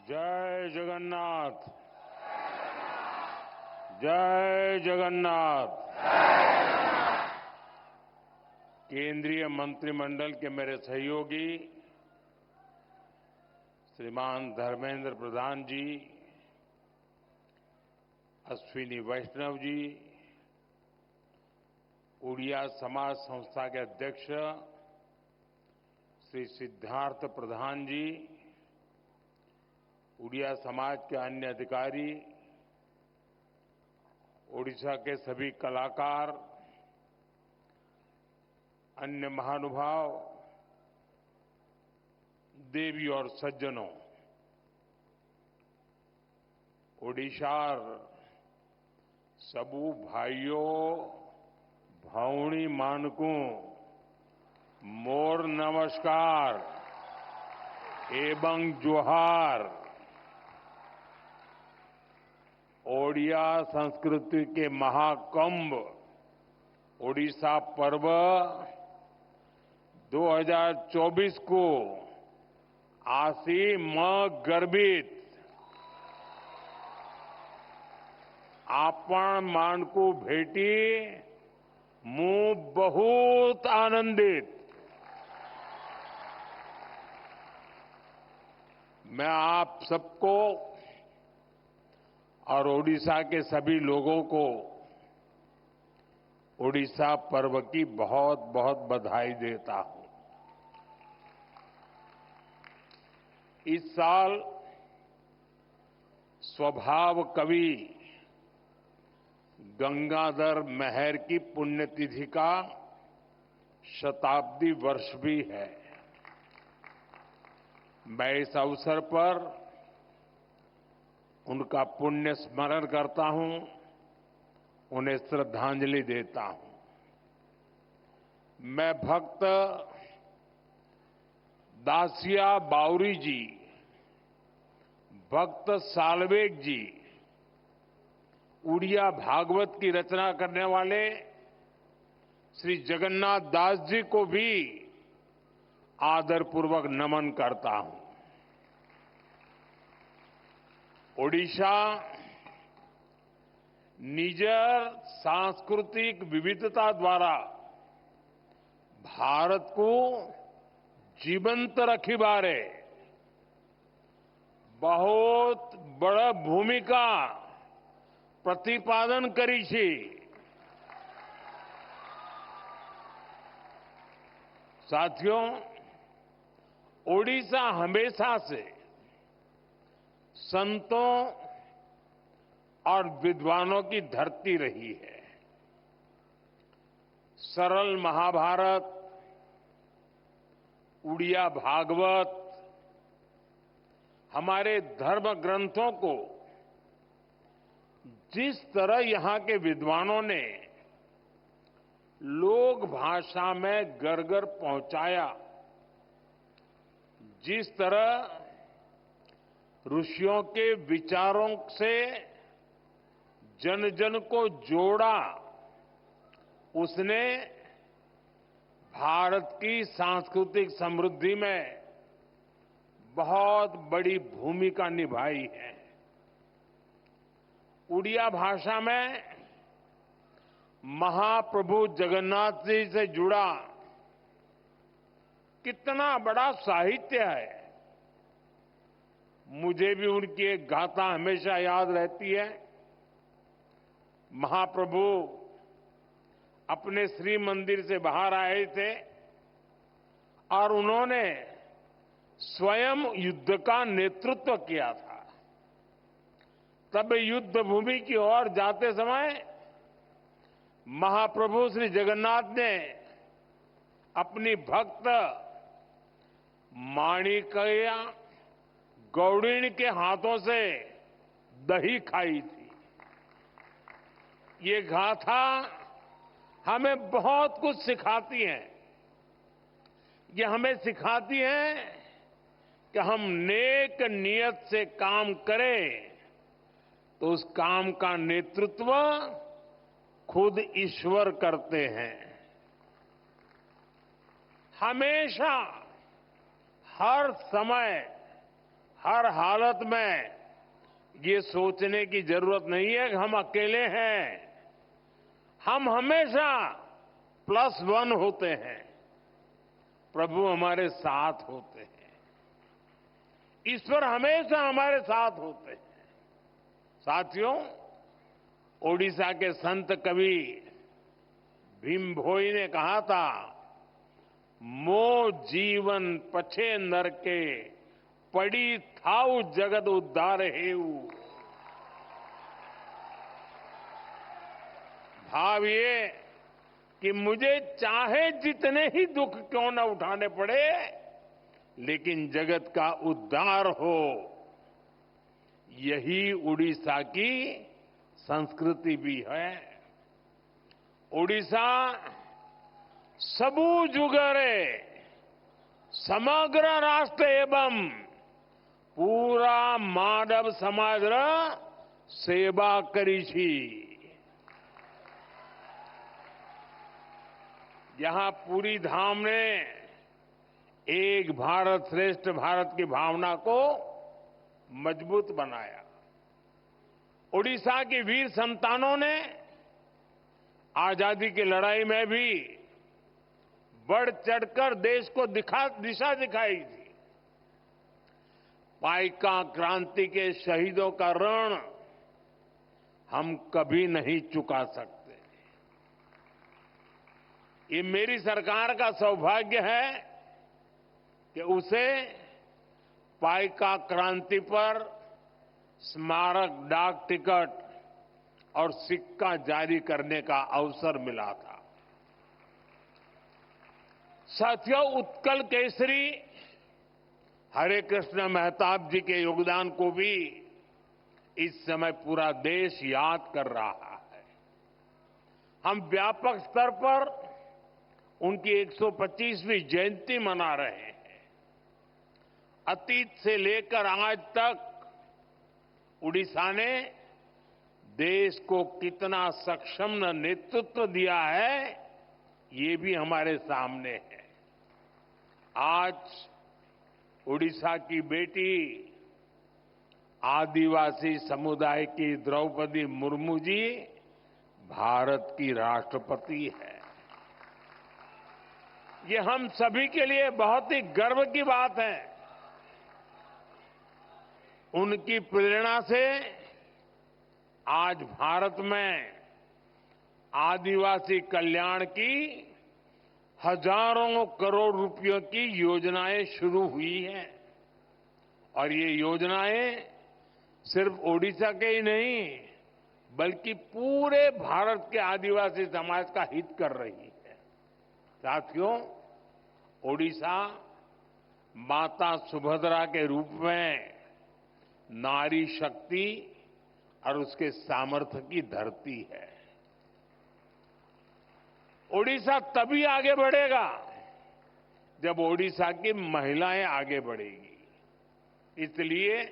जय जगन्नाथ। जय जगन्नाथ। केंद्रीय मंत्रिमंडल के मेरे सहयोगी श्रीमान धर्मेंद्र प्रधान जी, अश्विनी वैष्णव जी, उड़िया समाज संस्था के अध्यक्ष श्री सिद्धार्थ प्रधान जी, उड़िया समाज के अन्य अधिकारी, ओडिशा के सभी कलाकार, अन्य महानुभाव, देवी और सज्जनों, ओडिशार सबू भाइयों भावनी मानकू मोर नमस्कार एवं जोहार। ओडिया संस्कृति के महाकुंभ ओडिशा पर्व 2024 को आसी म गर्भित आपण मानकू भेटी मु बहुत आनंदित। मैं आप सबको और ओडिशा के सभी लोगों को ओडिशा पर्व की बहुत बहुत बधाई देता हूं। इस साल स्वभाव कवि गंगाधर मेहर की पुण्यतिथि का शताब्दी वर्ष भी है। मैं इस अवसर पर उनका पुण्य स्मरण करता हूं, उन्हें श्रद्धांजलि देता हूं। मैं भक्त दासिया बावरी जी, भक्त सालवेग जी, उड़िया भागवत की रचना करने वाले श्री जगन्नाथ दास जी को भी आदरपूर्वक नमन करता हूं। ओडिशा निजर सांस्कृतिक विविधता द्वारा भारत को जीवंत रखी बारे बहुत बड़ा भूमिका प्रतिपादन करी छी। साथियों, ओडिशा हमेशा से संतों और विद्वानों की धरती रही है। सरल महाभारत, उड़िया भागवत हमारे धर्म ग्रंथों को जिस तरह यहां के विद्वानों ने लोक भाषा में घर घर पहुंचाया, जिस तरह ऋषियों के विचारों से जन जन को जोड़ा, उसने भारत की सांस्कृतिक समृद्धि में बहुत बड़ी भूमिका निभाई है। उड़िया भाषा में महाप्रभु जगन्नाथ जी से जुड़ा कितना बड़ा साहित्य है। मुझे भी उनकी एक गाथा हमेशा याद रहती है। महाप्रभु अपने श्री मंदिर से बाहर आए थे और उन्होंने स्वयं युद्ध का नेतृत्व किया था। तब युद्ध भूमि की ओर जाते समय महाप्रभु श्री जगन्नाथ ने अपनी भक्त माणिकया गौड़िणी के हाथों से दही खाई थी। ये गाथा हमें बहुत कुछ सिखाती है। ये हमें सिखाती है कि हम नेक नियत से काम करें तो उस काम का नेतृत्व खुद ईश्वर करते हैं। हमेशा, हर समय, हर हालत में ये सोचने की जरूरत नहीं है कि हम अकेले हैं। हम हमेशा +1 होते हैं। प्रभु हमारे साथ होते हैं। ईश्वर हमेशा हमारे साथ होते हैं। साथियों, ओडिशा के संत कवि भीम भोई ने कहा था, मो जीवन पछे नर के, पड़ी थाउ जगत उद्धार हेऊ। भाव ये कि मुझे चाहे जितने ही दुख क्यों न उठाने पड़े, लेकिन जगत का उद्धार हो, यही उड़ीसा की संस्कृति भी है। ओडिशा सबू जुगरे समग्र राष्ट्र एवं पूरा मानव समाज रा सेवा करी छी। यहां पूरी धाम ने एक भारत श्रेष्ठ भारत की भावना को मजबूत बनाया। ओडिशा के वीर संतानों ने आजादी की लड़ाई में भी बढ़ चढ़कर देश को दिशा दिखाई थी। पाइका क्रांति के शहीदों का ऋण हम कभी नहीं चुका सकते। ये मेरी सरकार का सौभाग्य है कि उसे पाइका क्रांति पर स्मारक डाक टिकट और सिक्का जारी करने का अवसर मिला था। साथियों, उत्कल केसरी हरे कृष्ण मेहताब जी के योगदान को भी इस समय पूरा देश याद कर रहा है। हम व्यापक स्तर पर उनकी 125वीं जयंती मना रहे हैं। अतीत से लेकर आज तक उड़ीसा ने देश को कितना सक्षम नेतृत्व दिया है, ये भी हमारे सामने है। आज उड़ीसा की बेटी आदिवासी समुदाय की द्रौपदी मुर्मू जी भारत की राष्ट्रपति है। ये हम सभी के लिए बहुत ही गर्व की बात है। उनकी प्रेरणा से आज भारत में आदिवासी कल्याण की हजारों करोड़ रुपयों की योजनाएं शुरू हुई हैं। और ये योजनाएं सिर्फ ओडिशा के ही नहीं, बल्कि पूरे भारत के आदिवासी समाज का हित कर रही है। साथियों, ओडिशा माता सुभद्रा के रूप में नारी शक्ति और उसके सामर्थ्य की धरती है। ओडिशा तभी आगे बढ़ेगा जब ओडिशा की महिलाएं आगे बढ़ेगी। इसलिए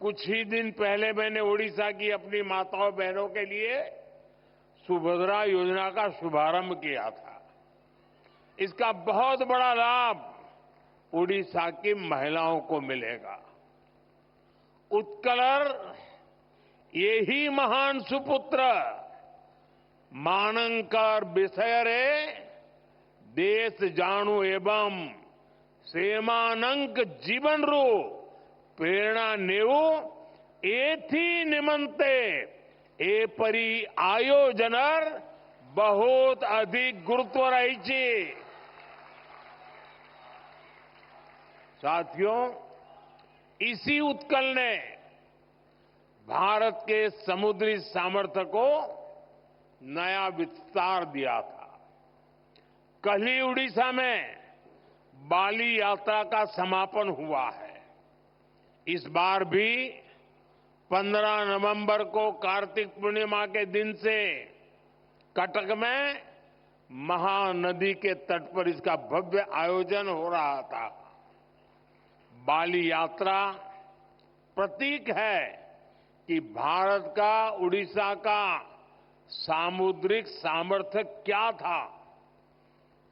कुछ ही दिन पहले मैंने ओडिशा की अपनी माताओं बहनों के लिए सुभद्रा योजना का शुभारंभ किया था। इसका बहुत बड़ा लाभ ओडिशा की महिलाओं को मिलेगा। उत्कलर यही महान सुपुत्र मानंकर विषयरे देश जाणु एवं सेमानंक जीवन रू प्रेरणा नेऊ एथी निमंते ए परी आयोजनर बहुत अधिक गुरुत्व रही छी। साथियों, इसी उत्कल ने भारत के समुद्री सामर्थ्य को नया विस्तार दिया था। कल ही उड़ीसा में बाली यात्रा का समापन हुआ है। इस बार भी 15 नवंबर को कार्तिक पूर्णिमा के दिन से कटक में महानदी के तट पर इसका भव्य आयोजन हो रहा था। बाली यात्रा प्रतीक है कि भारत का उड़ीसा का सामुद्रिक सामर्थ्य क्या था।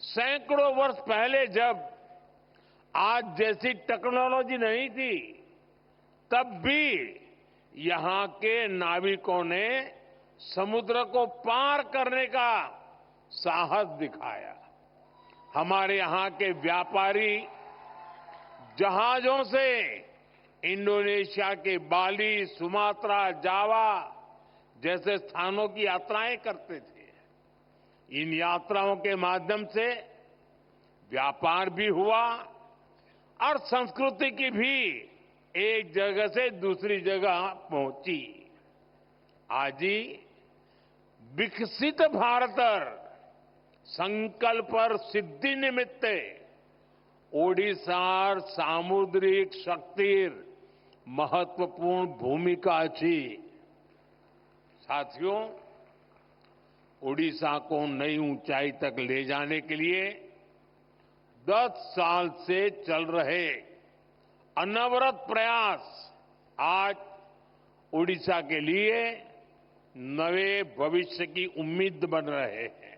सैकड़ों वर्ष पहले जब आज जैसी टेक्नोलॉजी नहीं थी, तब भी यहां के नाविकों ने समुद्र को पार करने का साहस दिखाया। हमारे यहां के व्यापारी जहाजों से इंडोनेशिया के बाली, सुमात्रा, जावा जैसे स्थानों की यात्राएं करते थे। इन यात्राओं के माध्यम से व्यापार भी हुआ और संस्कृति की भी एक जगह से दूसरी जगह पहुंची। आज ही विकसित भारत संकल्प सिद्धि निमित्त ओडिशार सामुद्रिक शक्तिर महत्वपूर्ण भूमिका अच्छी। साथियों, ओडिशा को नई ऊंचाई तक ले जाने के लिए 10 साल से चल रहे अनवरत प्रयास आज ओडिशा के लिए नए भविष्य की उम्मीद बन रहे हैं।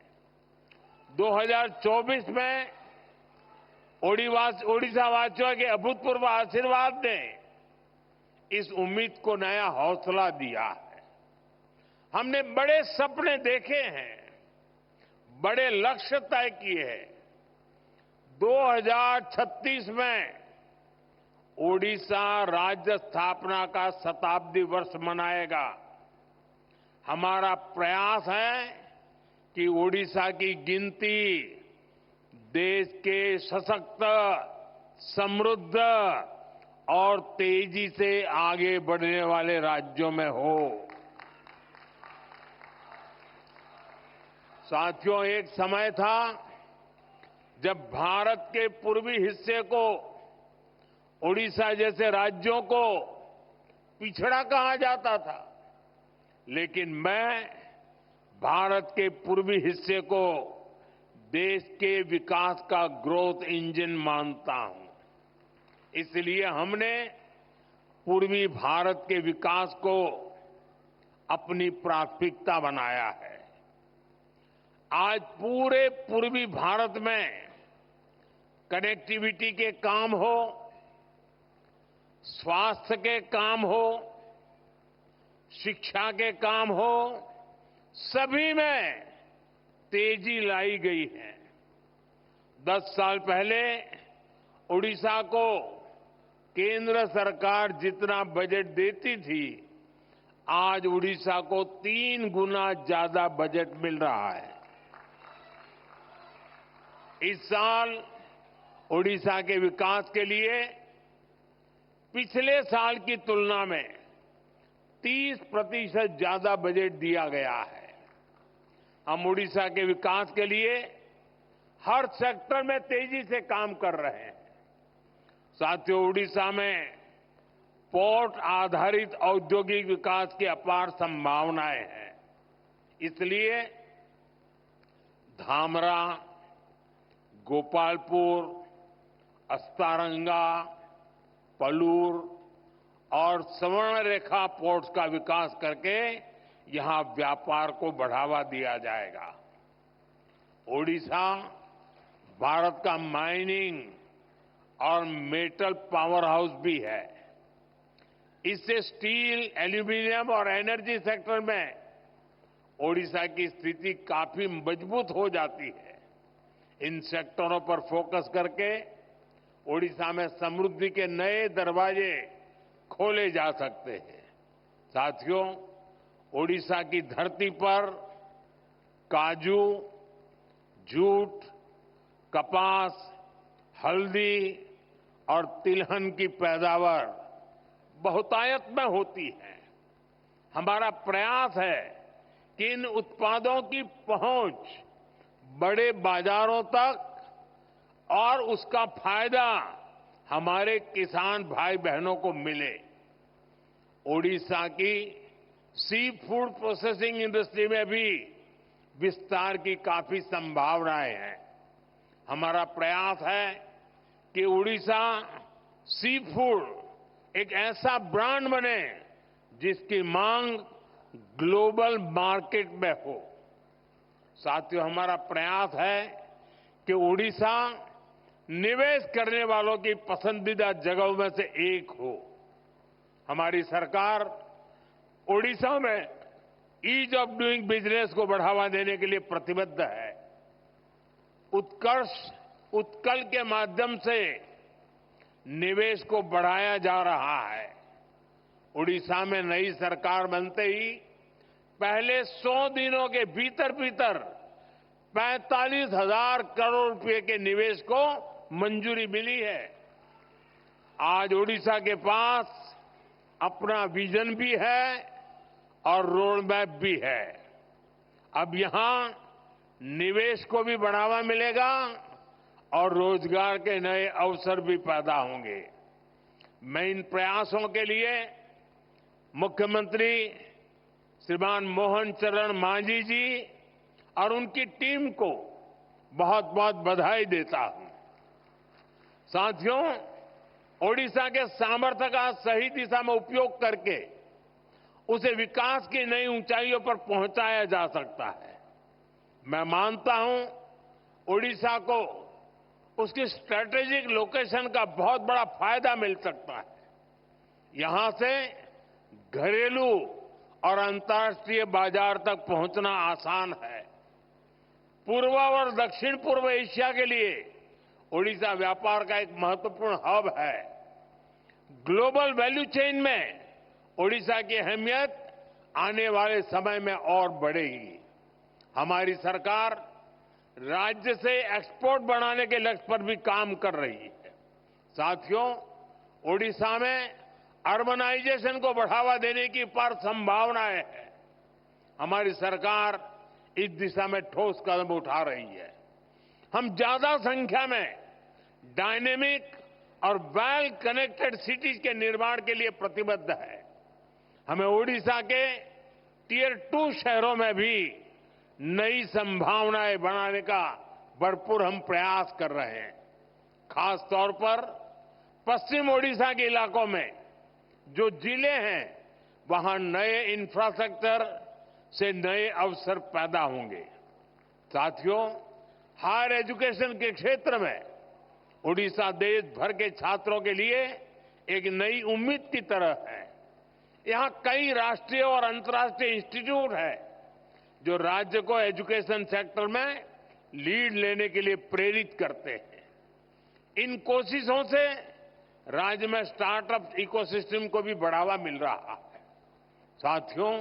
2024 में ओडिशा वासियों के अभूतपूर्व आशीर्वाद ने इस उम्मीद को नया हौसला दिया है। हमने बड़े सपने देखे हैं, बड़े लक्ष्य तय किए हैं। 2036 में ओडिशा राज्य स्थापना का शताब्दी वर्ष मनाएगा। हमारा प्रयास है कि ओडिशा की गिनती देश के सशक्त, समृद्ध और तेजी से आगे बढ़ने वाले राज्यों में हो। साथियों, एक समय था जब भारत के पूर्वी हिस्से को, ओडिशा जैसे राज्यों को पिछड़ा कहा जाता था, लेकिन मैं भारत के पूर्वी हिस्से को देश के विकास का ग्रोथ इंजन मानता हूं। इसलिए हमने पूर्वी भारत के विकास को अपनी प्राथमिकता बनाया है। आज पूरे पूर्वी भारत में कनेक्टिविटी के काम हो, स्वास्थ्य के काम हो, शिक्षा के काम हो, सभी में तेजी लाई गई है। 10 साल पहले ओडिशा को केंद्र सरकार जितना बजट देती थी, आज ओडिशा को 3 गुना ज्यादा बजट मिल रहा है। इस साल ओडिशा के विकास के लिए पिछले साल की तुलना में 30% ज्यादा बजट दिया गया है। हम ओडिशा के विकास के लिए हर सेक्टर में तेजी से काम कर रहे हैं। साथियों, ओडिशा में पोर्ट आधारित औद्योगिक विकास की अपार संभावनाएं हैं। इसलिए धामरा, गोपालपुर, अस्तारंगा, पलूर और स्वर्णरेखा पोर्ट्स का विकास करके यहां व्यापार को बढ़ावा दिया जाएगा। ओडिशा भारत का माइनिंग और मेटल पावर हाउस भी है। इससे स्टील, एल्यूमीनियम और एनर्जी सेक्टर में ओडिशा की स्थिति काफी मजबूत हो जाती है। इन सेक्टरों पर फोकस करके ओडिशा में समृद्धि के नए दरवाजे खोले जा सकते हैं। साथियों, ओडिशा की धरती पर काजू, जूट, कपास, हल्दी और तिलहन की पैदावार बहुतायत में होती है। हमारा प्रयास है कि इन उत्पादों की पहुंच बड़े बाजारों तक और उसका फायदा हमारे किसान भाई बहनों को मिले। ओडिशा की सी फूड प्रोसेसिंग इंडस्ट्री में भी विस्तार की काफी संभावनाएं हैं। हमारा प्रयास है कि ओडिशा सी फूड एक ऐसा ब्रांड बने जिसकी मांग ग्लोबल मार्केट में हो। साथियों, हमारा प्रयास है कि ओडिशा निवेश करने वालों की पसंदीदा जगहों में से एक हो। हमारी सरकार ओडिशा में ईज ऑफ डूइंग बिजनेस को बढ़ावा देने के लिए प्रतिबद्ध है। उत्कल के माध्यम से निवेश को बढ़ाया जा रहा है। ओडिशा में नई सरकार बनते ही पहले 100 दिनों के भीतर भीतर 45,000 करोड़ रुपए के निवेश को मंजूरी मिली है। आज ओडिशा के पास अपना विजन भी है और रोड मैप भी है। अब यहां निवेश को भी बढ़ावा मिलेगा और रोजगार के नए अवसर भी पैदा होंगे। मैं इन प्रयासों के लिए मुख्यमंत्री श्रीमान मोहन चरण मांझी जी और उनकी टीम को बहुत बहुत बधाई देता हूं। साथियों, ओडिशा के सामर्थ्य का सही दिशा में उपयोग करके उसे विकास की नई ऊंचाइयों पर पहुंचाया जा सकता है। मैं मानता हूं ओडिशा को उसकी स्ट्रेटेजिक लोकेशन का बहुत बड़ा फायदा मिल सकता है। यहां से घरेलू और अंतर्राष्ट्रीय बाजार तक पहुंचना आसान है। पूर्व और दक्षिण पूर्व एशिया के लिए ओडिशा व्यापार का एक महत्वपूर्ण हब है। ग्लोबल वैल्यू चेन में ओडिशा की अहमियत आने वाले समय में और बढ़ेगी। हमारी सरकार राज्य से एक्सपोर्ट बढ़ाने के लक्ष्य पर भी काम कर रही है। साथियों, ओडिशा में अर्बनाइजेशन को बढ़ावा देने की अपार संभावनाएं हैं। हमारी सरकार इस दिशा में ठोस कदम उठा रही है। हम ज्यादा संख्या में डायनेमिक और वेल कनेक्टेड सिटीज के निर्माण के लिए प्रतिबद्ध है। हमें ओडिशा के टियर 2 शहरों में भी नई संभावनाएं बनाने का भरपूर हम प्रयास कर रहे हैं। खास तौर पर पश्चिम ओडिशा के इलाकों में जो जिले हैं, वहां नए इंफ्रास्ट्रक्चर से नए अवसर पैदा होंगे। साथियों, हायर एजुकेशन के क्षेत्र में ओडिशा देश भर के छात्रों के लिए एक नई उम्मीद की तरह है। यहां कई राष्ट्रीय और अंतर्राष्ट्रीय इंस्टीट्यूट हैं जो राज्य को एजुकेशन सेक्टर में लीड लेने के लिए प्रेरित करते हैं। इन कोशिशों से राज्य में स्टार्टअप इकोसिस्टम को भी बढ़ावा मिल रहा है। साथियों,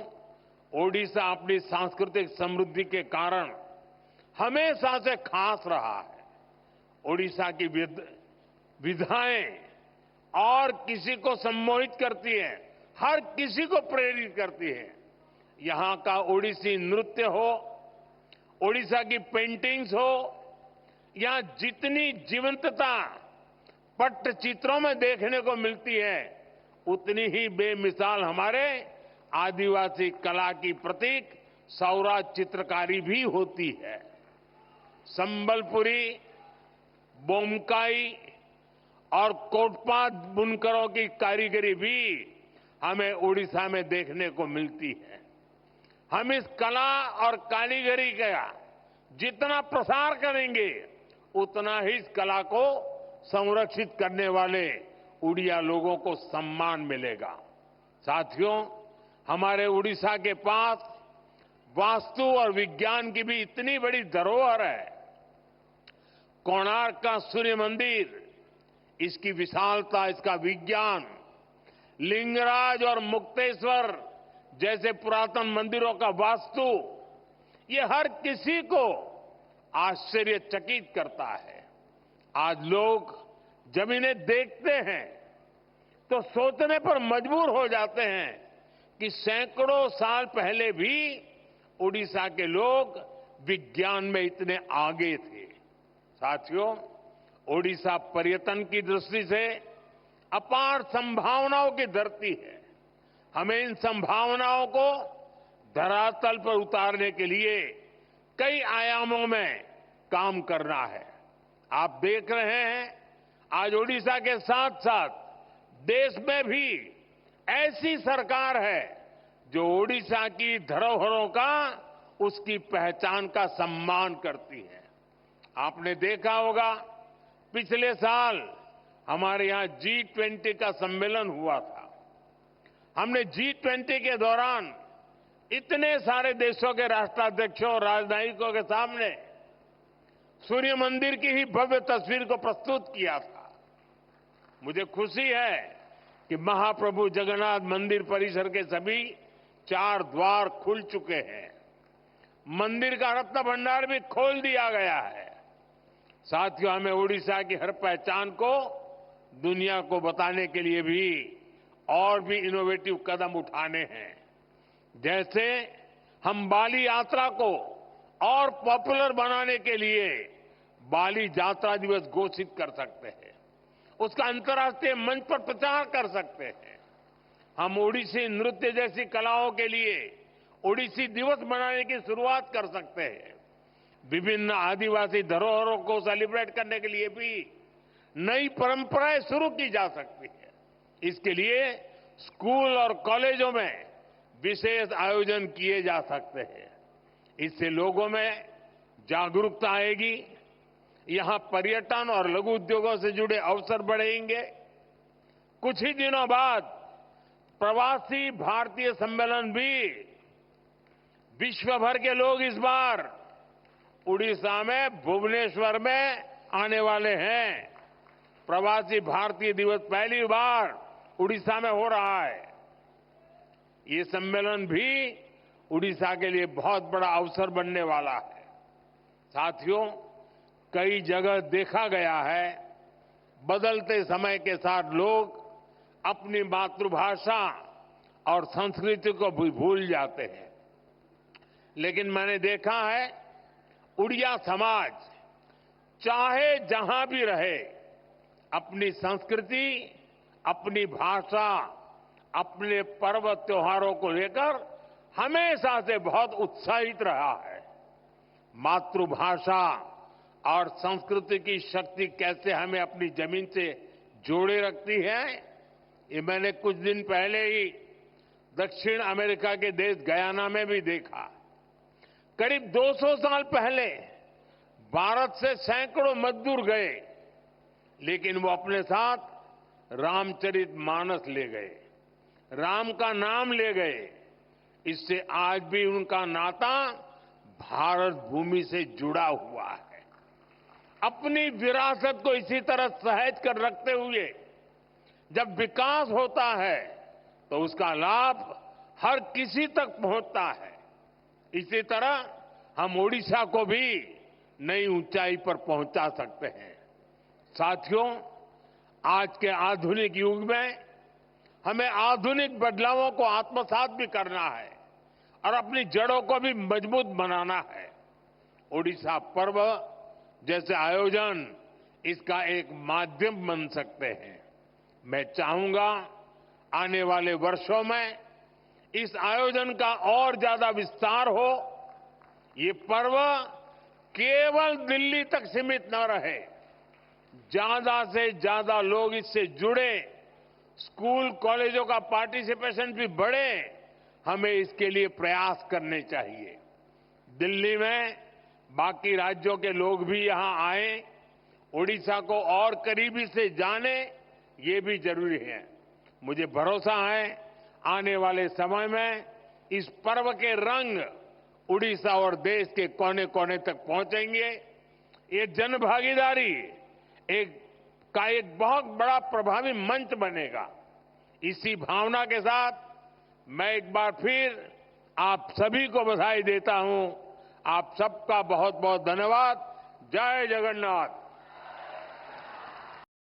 ओडिशा अपनी सांस्कृतिक समृद्धि के कारण हमेशा से खास रहा है। ओडिशा की विधाएं और किसी को सम्मोहित करती हैं, हर किसी को प्रेरित करती हैं। यहां का ओडिसी नृत्य हो, ओडिशा की पेंटिंग्स हो, यहां जितनी जीवंतता पट्टचित्रों में देखने को मिलती है, उतनी ही बेमिसाल हमारे आदिवासी कला की प्रतीक सौराज चित्रकारी भी होती है। संबलपुरी, बोमकाई और कोटपात बुनकरों की कारीगरी भी हमें ओडिशा में देखने को मिलती है। हम इस कला और कारीगरी का जितना प्रसार करेंगे, उतना ही इस कला को संरक्षित करने वाले उड़िया लोगों को सम्मान मिलेगा। साथियों, हमारे उड़ीसा के पास वास्तु और विज्ञान की भी इतनी बड़ी धरोहर है। कोणार्क का सूर्य मंदिर, इसकी विशालता, इसका विज्ञान, लिंगराज और मुक्तेश्वर जैसे पुरातन मंदिरों का वास्तु, ये हर किसी को आश्चर्यचकित करता है। आज लोग जब इन्हें देखते हैं तो सोचने पर मजबूर हो जाते हैं कि सैकड़ों साल पहले भी उड़ीसा के लोग विज्ञान में इतने आगे थे। साथियों, ओडिशा पर्यटन की दृष्टि से अपार संभावनाओं की धरती है। हमें इन संभावनाओं को धरातल पर उतारने के लिए कई आयामों में काम करना है। आप देख रहे हैं, आज ओडिशा के साथ साथ देश में भी ऐसी सरकार है जो ओडिशा की धरोहरों का, उसकी पहचान का सम्मान करती है। आपने देखा होगा, पिछले साल हमारे यहां G20 का सम्मेलन हुआ था। हमने G20 के दौरान इतने सारे देशों के राष्ट्राध्यक्षों और राजनयिकों के सामने सूर्य मंदिर की ही भव्य तस्वीर को प्रस्तुत किया था। मुझे खुशी है कि महाप्रभु जगन्नाथ मंदिर परिसर के सभी 4 द्वार खुल चुके हैं। मंदिर का रत्न भंडार भी खोल दिया गया है। साथियों, हमें ओडिशा की हर पहचान को दुनिया को बताने के लिए भी और भी इनोवेटिव कदम उठाने हैं। जैसे हम बाली यात्रा को और पॉपुलर बनाने के लिए बाली यात्रा दिवस घोषित कर सकते हैं, उसका अंतर्राष्ट्रीय मंच पर प्रचार कर सकते हैं। हम ओडिसी नृत्य जैसी कलाओं के लिए ओडिसी दिवस मनाने की शुरुआत कर सकते हैं। विभिन्न आदिवासी धरोहरों को सेलिब्रेट करने के लिए भी नई परंपराएं शुरू की जा सकती है। इसके लिए स्कूल और कॉलेजों में विशेष आयोजन किए जा सकते हैं। इससे लोगों में जागरूकता आएगी, यहां पर्यटन और लघु उद्योगों से जुड़े अवसर बढ़ेंगे। कुछ ही दिनों बाद प्रवासी भारतीय सम्मेलन भी विश्व भर के लोग इस बार उड़ीसा में भुवनेश्वर में आने वाले हैं। प्रवासी भारतीय दिवस पहली बार उड़ीसा में हो रहा है। ये सम्मेलन भी उड़ीसा के लिए बहुत बड़ा अवसर बनने वाला है। साथियों, कई जगह देखा गया है बदलते समय के साथ लोग अपनी मातृभाषा और संस्कृति को भी भूल जाते हैं, लेकिन मैंने देखा है उड़िया समाज चाहे जहां भी रहे अपनी संस्कृति, अपनी भाषा, अपने पर्व त्योहारों को लेकर हमेशा से बहुत उत्साहित रहा है। मातृभाषा और संस्कृति की शक्ति कैसे हमें अपनी जमीन से जोड़े रखती है, ये मैंने कुछ दिन पहले ही दक्षिण अमेरिका के देश गयाना में भी देखा। करीब 200 साल पहले भारत से सैकड़ों मजदूर गए, लेकिन वो अपने साथ रामचरितमानस ले गए, राम का नाम ले गए। इससे आज भी उनका नाता भारत भूमि से जुड़ा हुआ है। अपनी विरासत को इसी तरह सहेज कर रखते हुए जब विकास होता है तो उसका लाभ हर किसी तक पहुंचता है। इसी तरह हम ओडिशा को भी नई ऊंचाई पर पहुंचा सकते हैं। साथियों, आज के आधुनिक युग में हमें आधुनिक बदलावों को आत्मसात भी करना है और अपनी जड़ों को भी मजबूत बनाना है। ओडिशा पर्व जैसे आयोजन इसका एक माध्यम बन सकते हैं। मैं चाहूंगा आने वाले वर्षों में इस आयोजन का और ज्यादा विस्तार हो। ये पर्व केवल दिल्ली तक सीमित न रहे, ज्यादा से ज्यादा लोग इससे जुड़े, स्कूल कॉलेजों का पार्टिसिपेशन भी बढ़े। हमें इसके लिए प्रयास करने चाहिए। दिल्ली में बाकी राज्यों के लोग भी यहां आए, ओडिशा को और करीबी से जाने, ये भी जरूरी है। मुझे भरोसा है आने वाले समय में इस पर्व के रंग उड़ीसा और देश के कोने कोने तक पहुंचेंगे। ये जन भागीदारी एक बहुत बड़ा प्रभावी मंच बनेगा। इसी भावना के साथ मैं एक बार फिर आप सभी को बधाई देता हूं। आप सबका बहुत बहुत धन्यवाद। जय जगन्नाथ।